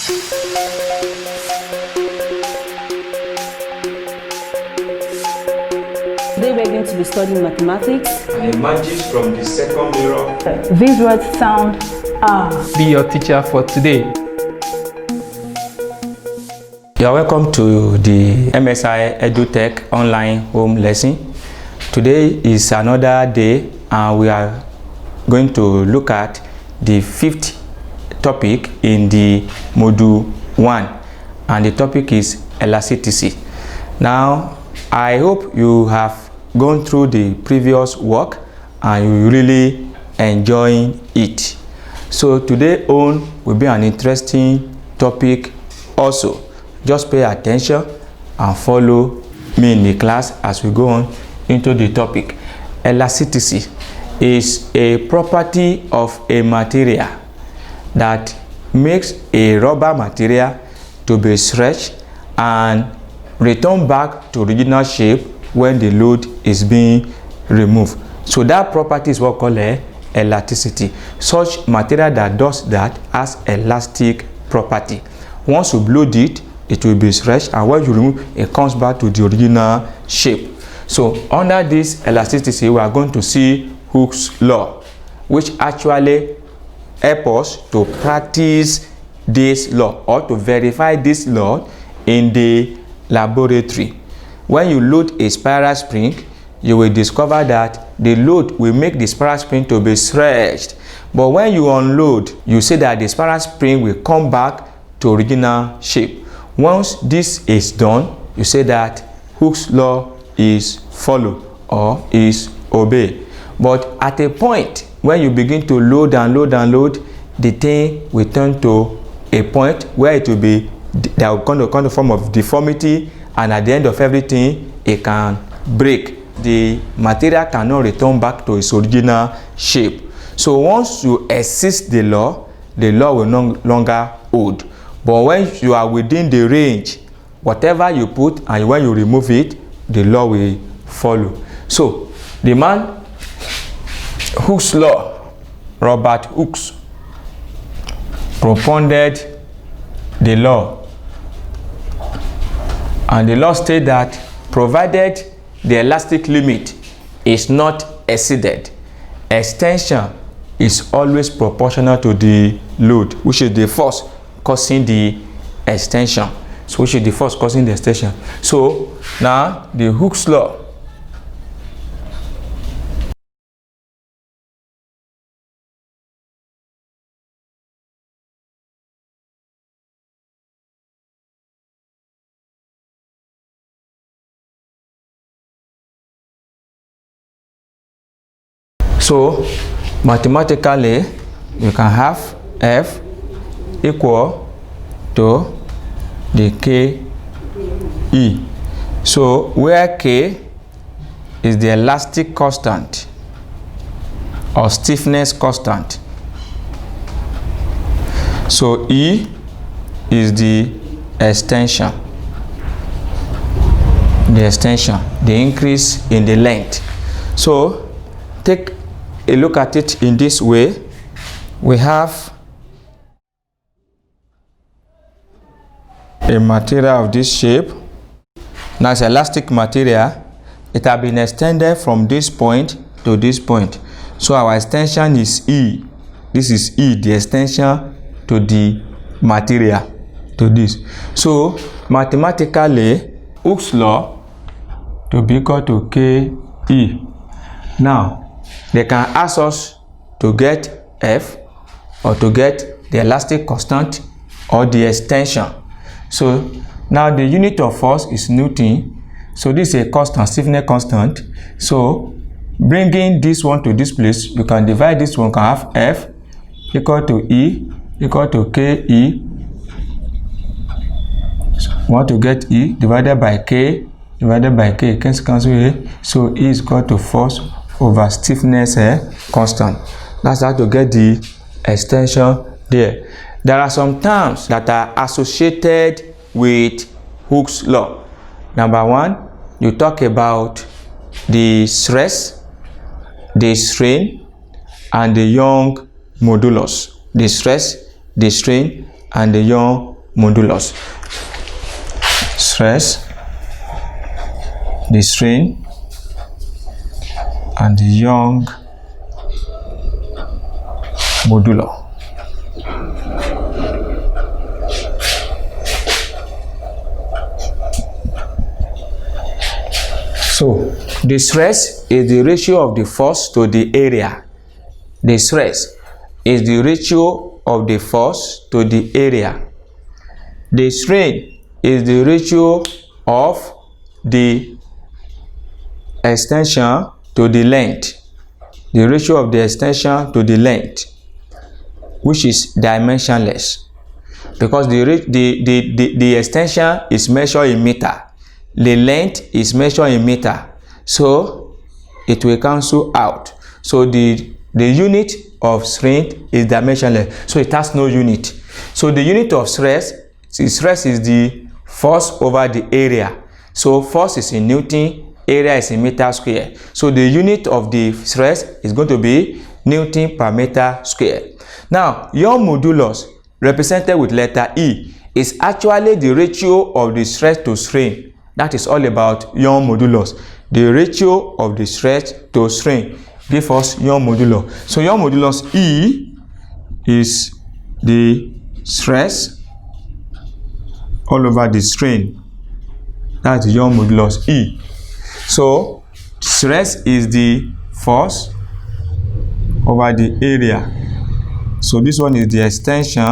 Today we're going to be studying mathematics. And emerges from the second mirror. These words sound Be your teacher for today. You are welcome to the MSI EduTech online home lesson. Today is another day and we are going to look at the fifth topic in the module 1, and the topic is elasticity. Now I hope you have gone through the previous work and you really enjoying it. So today on will be an interesting topic also. Just pay attention and follow me in the class as we go on into the topic. Elasticity is a property of a material that makes a rubber material to be stretched and return back to original shape when the load is being removed. So that property is what we call elasticity. Such material that does that has elastic property. Once you load it, it will be stretched, and when you remove it, comes back to the original shape. So under this elasticity, we are going to see Hooke's law, which actually help us to practice this law or to verify this law in the laboratory. When you load a spiral spring, you will discover that the load will make the spiral spring to be stretched. But when you unload, you see that the spiral spring will come back to original shape. Once this is done, you say that Hooke's law is followed or is obeyed. But at a point when you begin to load and load and load, the thing will turn to a point where it will be there will come to form of deformity, and at the end of everything it can break. The material cannot return back to its original shape. So once you exceed the law will no longer hold. But when you are within the range, whatever you put and when you remove it, the law will follow. So the man Hooke's law, Robert Hooke, propounded the law, and the law states that provided the elastic limit is not exceeded, extension is always proportional to the load, which is the force causing the extension. So which is the force causing the extension. So now the Hooke's law So mathematically, you can have F equal to the Ke. So where K is the elastic constant or stiffness constant, so E is the extension, the increase in the length. So take a look at it in this way. We have a material of this shape. Now it's elastic material. It has been extended from this point to this point. So our extension is E. This is E, the extension to the material, to this. So mathematically, Hooke's law to be equal to Ke. Now they can ask us to get F or to get the elastic constant or the extension. So now the unit of force is Newton. So this is a constant, stiffness constant. So bringing this one to this place, you can divide this one, can have F equal to E equal to Ke. So we want to get E divided by K divided by K. Cancel here. So E is equal to force over stiffness constant. That's how to get the extension there. There are some terms that are associated with Hooke's law. Number one, you talk about the stress, the strain, and the Young modulus. The stress, the strain, and the Young modulus. Stress, the strain, and the Young modulo. So the stress is the ratio of the force to the area. The stress is the ratio of the force to the area. The strain is the ratio of the extension to the length. The ratio of the extension to the length, which is dimensionless, because the extension is measured in meter, the length is measured in meter, so it will cancel out. So the unit of strength is dimensionless, so it has no unit. So the unit of stress is the force over the area. So force is in Newton, area is in meter square. So the unit of the stress is going to be Newton per meter square. Now, Young modulus, represented with letter E, is actually the ratio of the stress to strain. That is all about Young modulus. The ratio of the stress to strain gives us Young modulus. So Young modulus E is the stress all over the strain. That's Young modulus E. So stress is the force over the area. So this one is the extension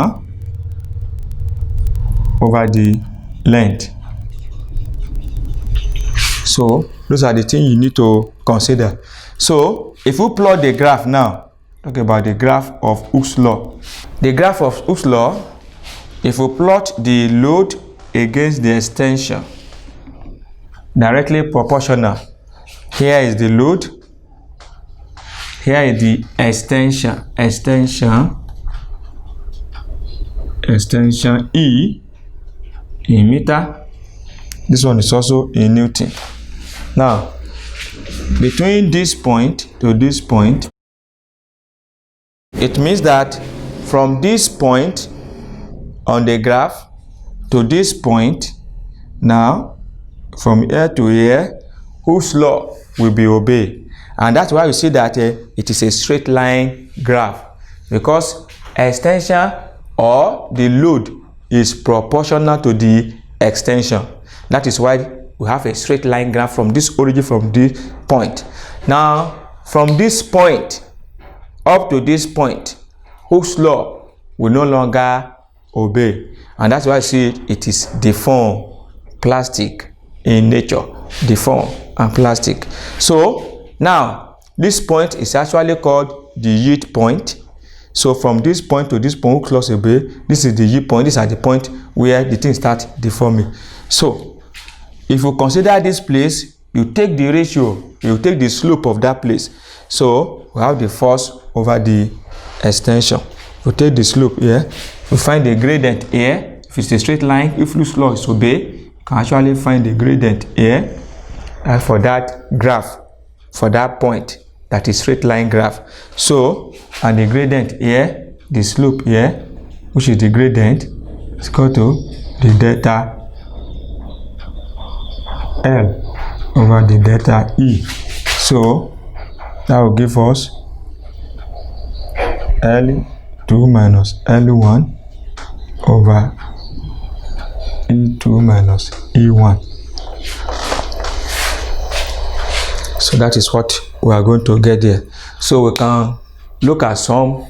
over the length. So those are the things you need to consider. So if we plot the graph now, talk about the graph of Hooke's law. The graph of Hooke's law, if we plot the load against the extension, directly proportional. Here is the load, here is the extension E in meter. This one is also in Newton. Now, between this point to this point, it means that from this point on the graph to this point, now from here to here, Hooke's law will be obeyed. And that's why you see that it is a straight line graph, because extension or the load is proportional to the extension. That is why we have a straight line graph from this origin, from this point. Now, from this point up to this point, Hooke's law will no longer obey. And that's why I see it is deformed, plastic in nature, deformed and plastic. So now this point is actually called the yield point. So from this point to this point, Hooke's law obey. This is the yield point. This is the point where the thing starts deforming. So if you consider this place, you take the ratio, you take the slope of that place. So we have the force over the extension. You take the slope here, you find the gradient here. If it's a straight line, if Hooke's law is obeyed, you can actually find the gradient here. And for that graph, for that point, that is straight line graph. So, and the gradient here, the slope here, which is the gradient, is equal to the delta L over the delta E. So that will give us L2 minus L1 over E2 minus E1. So that is what we are going to get here. So we can look at some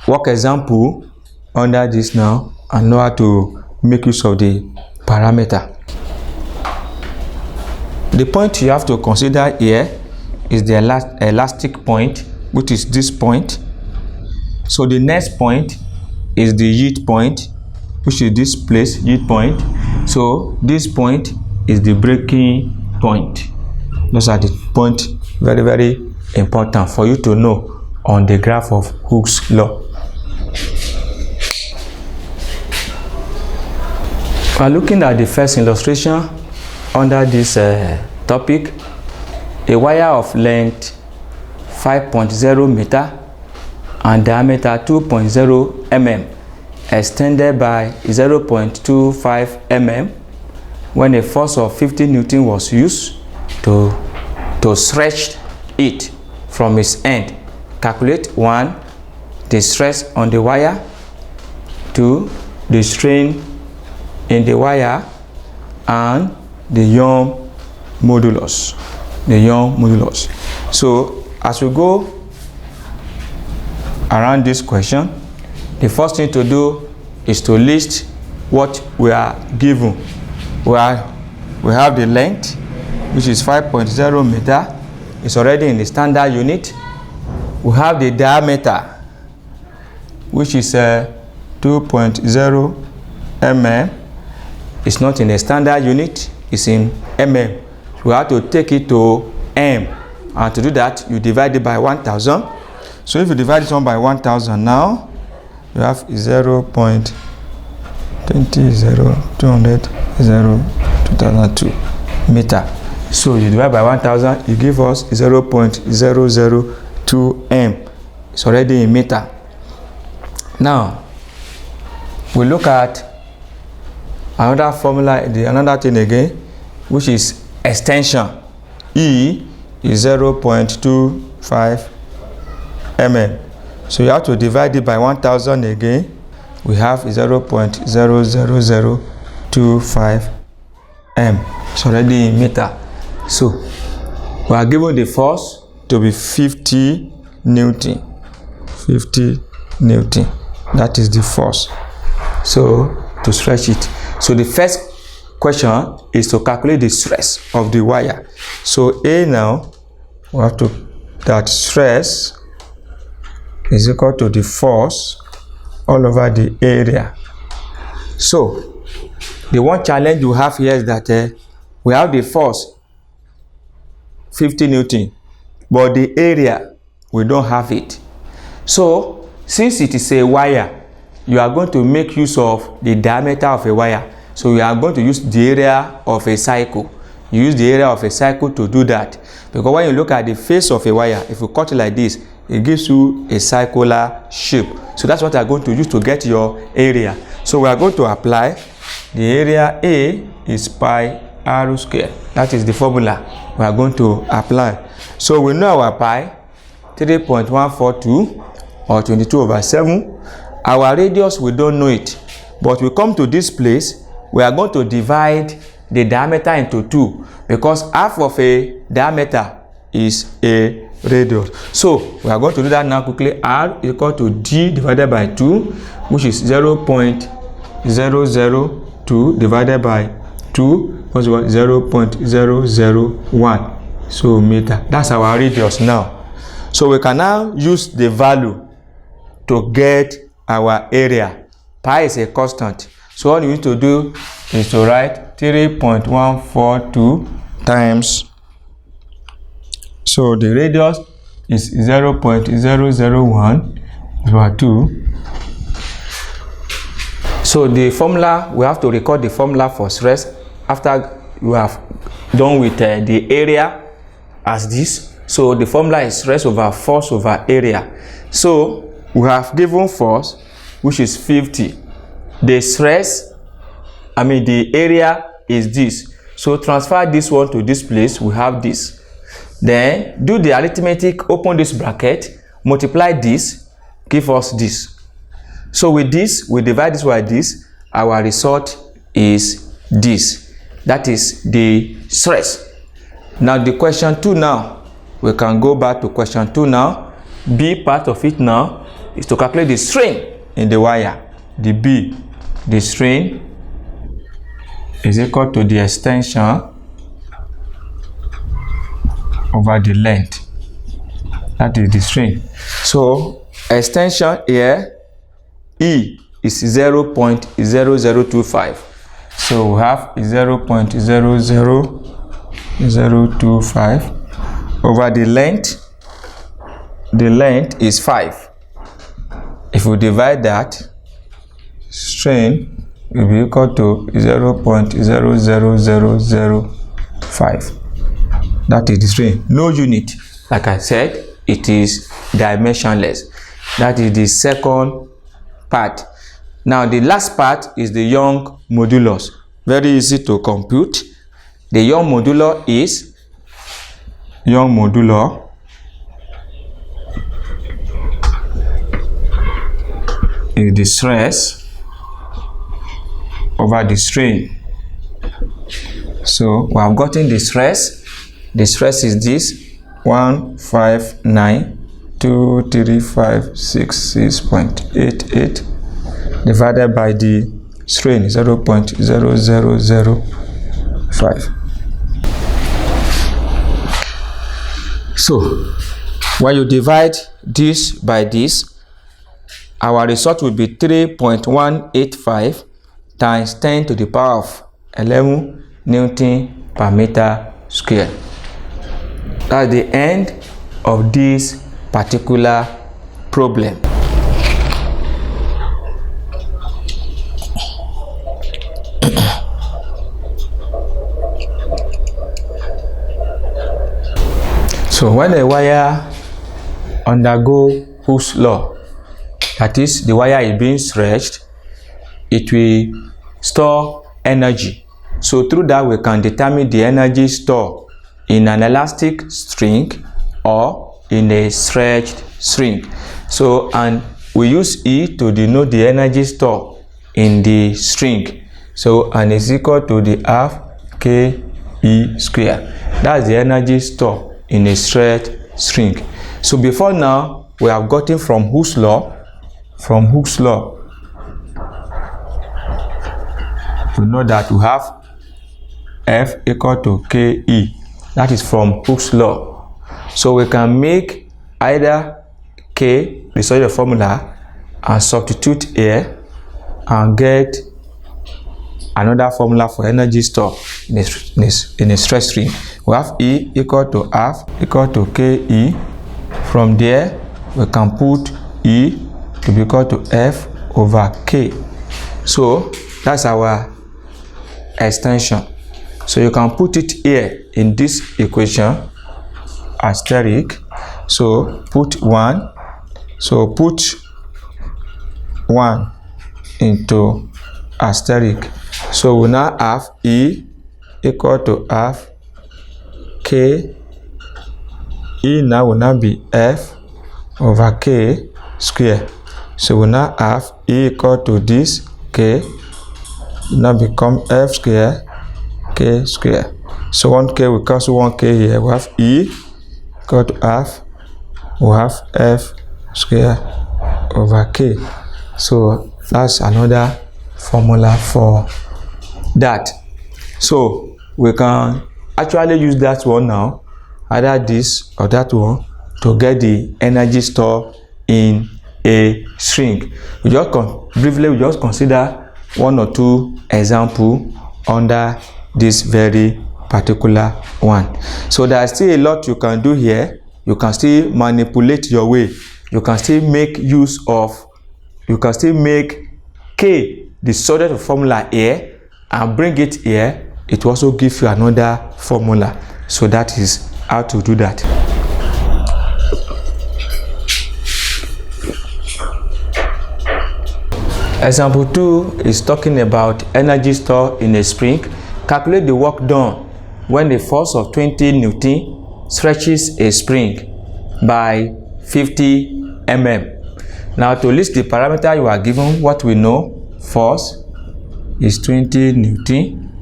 work example under this now and know how to make use of the parameter. The point you have to consider here is the elastic point, which is this point. So the next point is the yield point, which is this place, yield point. So this point is the breaking point. Those are the points very, very important for you to know on the graph of Hooke's law. We are looking at the first illustration under this topic. A wire of length 5.0 meter and diameter 2.0 mm extended by 0.25 mm when a force of 50 Newton was used to stretch it from its end. Calculate 1. The stress on the wire. 2. The strain in the wire, and the Young modulus. The Young modulus. So as we go around this question, the first thing to do is to list what we are given. We have the length, which is 5.0 meter. It's already in the standard unit. We have the diameter, which is 2.0 mm. It's not in the standard unit, it's in mm. So we have to take it to m, and to do that you divide it by 1000. So if you divide this one by 1000 now, you have 0.200200 meter. So you divide by 1000, you give us 0.002 m. It's already in meter. Now we look at another formula, another thing again, which is extension. E is 0.25 mm. So you have to divide it by 1000 again. We have 0.00025 m. It's already in meter. So we are given the force to be 50 Newton. 50 Newton. That is the force. So to stretch it. So the first question is to calculate the stress of the wire. So A now, we have to, that stress is equal to the force all over the area. So the one challenge you have here is that we have the force 50 Newton, but the area we don't have it. So since it is a wire, you are going to make use of the diameter of a wire. So you are going to use the area of a cycle. You use the area of a cycle to do that, because when you look at the face of a wire, if you cut it like this, it gives you a circular shape. So that's what you are going to use to get your area. So we are going to apply the area. A is pi r square. That is the formula we are going to apply. So we know our pi 3.142 or 22/7. Our radius, we don't know it, but we come to this place, we are going to divide the diameter into 2, because half of a diameter is a radius. So we are going to do that now quickly. R equal to D divided by 2, which is 0.002 divided by 2, was 0.001. So meter. That's our radius now. So we can now use the value to get our area. Pi is a constant. So all you need to do is to write 3.142 times. So the radius is 0.001 over 2. So the formula, we have to record the formula for stress after you have done with the area as this. So the formula is stress over force over area. So we have given force, which is 50. The stress, the area is this. So transfer this one to this place, we have this. Then do the arithmetic, open this bracket, multiply this, give us this. So with this, we divide this by this, our result is this. That is the stress. Now the question 2 now, we can go back to question 2 now. B part of it now is to calculate the strain in the wire. The B, the strain is equal to the extension over the length. That is the strain. So extension here, E is 0.0025. So we have 0.00025 over the length. The length is 5. If we divide that, strain will be equal to 0.00005. That is the strain. No unit. Like I said, it is dimensionless. That is the second part. Now the last part is the Young modulus. Very easy to compute. The Young modulo is the stress over the strain. So we have gotten the stress. The stress is this 159,23566.88 divided by the strain 0.0005. So when you divide this by this, our result will be 3.185 times 10 to the power of 11 Newton per meter square. That's the end of this particular problem. So when a wire undergo Hooke's law, that is, the wire is being stretched, it will store energy. So through that we can determine the energy stored in an elastic string or in a stretched string. So, and we use E to denote the energy stored in the string. So, and is equal to the half Ke square. That's the energy stored in a stretched string. So before now, we have gotten from Hooke's law, we know that we have F equal to Ke. That is from Hooke's law. So we can make either K, result the formula, and substitute here and get another formula for energy stored in a stress string. We have E equal to half equal to Ke. From there, we can put E to be equal to F over K. So that's our extension. So you can put it here in this equation, asterisk. So put 1. So put 1 into asterisk. So we now have E equal to half K. E now will now be F over K square. So we now have E equal to this K. Now become F square K square. So 1K will cancel 1K here. We have E equal to half. We have F square over K. So that's another formula for that. So we can actually use that one now, either this or that one, to get the energy stored in a string. We just briefly consider one or two examples under this very particular one. So there is still a lot you can do here. You can still manipulate your way. You can still make use of, you can still make K the sort of formula here and bring it here. It will also give you another formula. So that is how to do that. Example 2 is talking about energy stored in a spring. Calculate the work done when the force of 20 Newton stretches a spring by 50 mm. Now to list the parameter you are given, what we know, force is 20 Newton.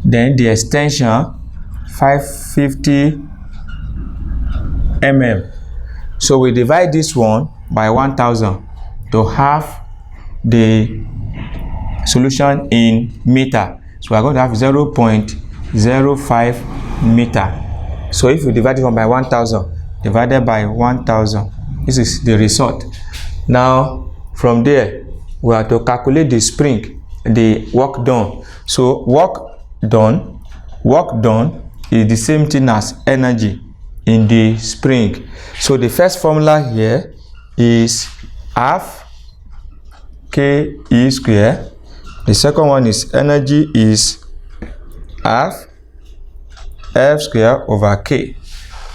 Then the extension 550 mm. So we divide this one by 1000 to have the solution in meter. So we are going to have 0.05 meter. So if we divide it by 1000 divided by 1000, this is the result. Now from there we have to calculate the spring, the work done. So work done is the same thing as energy in the spring. So the first formula here is half Ke square. The second one is energy is half F square over K.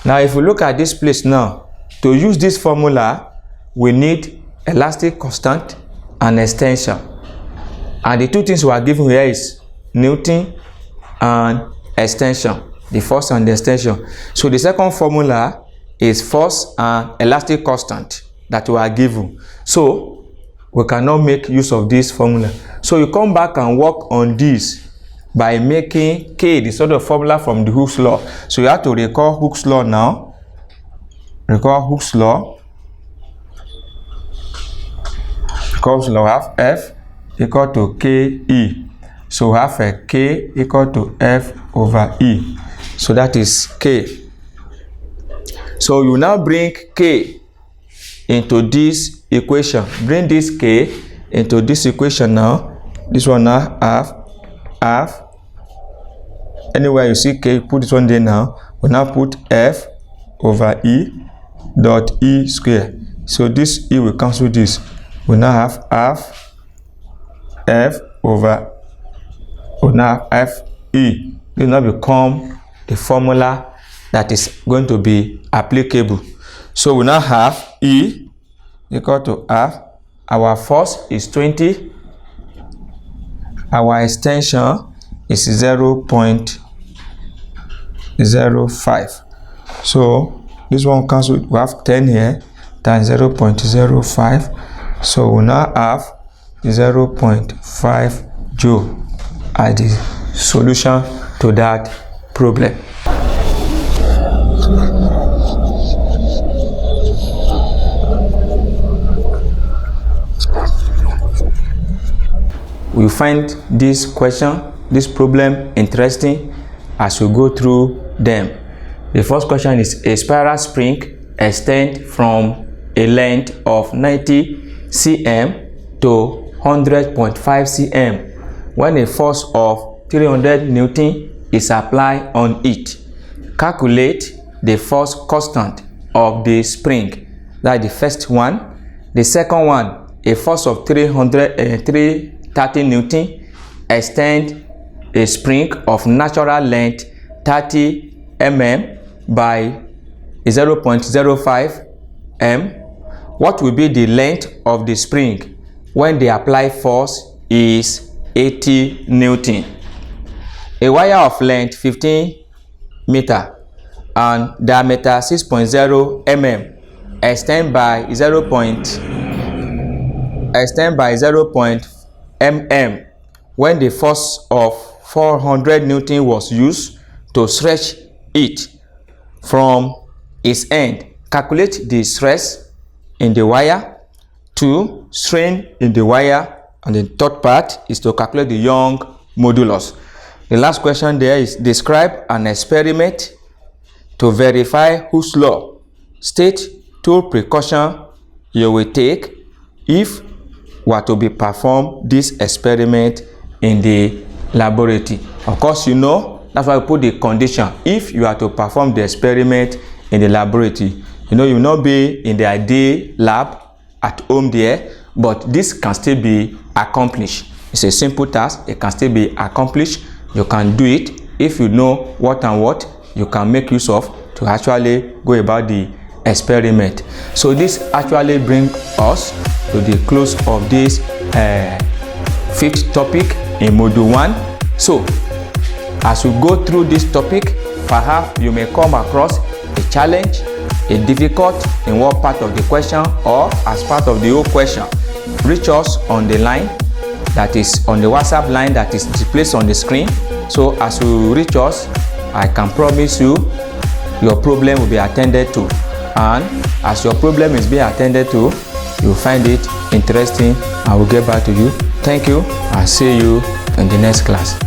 Now if we look at this place now, to use this formula we need elastic constant and extension. And the two things we are given here is Newton and extension, the force and the extension. So the second formula is force and elastic constant that we are given. So we cannot make use of this formula. So you come back and work on this by making K the sort of formula from the Hooke's law. So you have to recall Hooke's law now. Recall Hooke's law. Hooke's law, have F equal to KE. So we have a K equal to F over E. So that is K. So you now bring K into this equation. Bring this K into this equation now. This one now half. Anywhere you see K, put this one there now. We now put F over E dot E square. So this E will cancel this. We now have half F over now F E. This will now become the formula that is going to be applicable. So we now have E equal to half. Our force is 20. Our extension is 0.05. So this one cancel. We have 10 here times 0.05. So we now have 0.5 joule as the solution to that problem. We find this problem interesting as we go through them. The first question is: a spiral spring extends from a length of 90 cm to 100.5 cm when a force of 300 Newton is applied on it. Calculate the force constant of the spring. That's the first one. The second one, a force of 330 Newton extend a spring of natural length 30 mm by 0.05 m. What will be the length of the spring when the applied force is 80 Newton? A wire of length 15 meter and diameter 6.0 mm extend by 0. mm when the force of 400 Newton was used to stretch it from its end. Calculate the stress in the wire. 2. Strain in the wire. And the third part is to calculate the Young modulus. The last question there is: describe an experiment to verify Hooke's law. State 2 precautions you will take if were to be perform this experiment in the laboratory. Of course, you know, that's why we put the condition. If you are to perform the experiment in the laboratory, you know, you will not be in the ideal lab at home there, but this can still be accomplished. It's a simple task. It can still be accomplished. You can do it if you know what and what you can make use of to actually go about the experiment. So this actually brings us to the close of this fifth topic in module 1. So as we go through this topic, perhaps you may come across a challenge, a difficult in one part of the question or as part of the whole question. Reach us on the line that is on the WhatsApp line that is displayed on the screen. So as you reach us, I can promise you your problem will be attended to, and as your problem is being attended to, you'll find it interesting. I will get back to you. Thank you. I'll see you in the next class.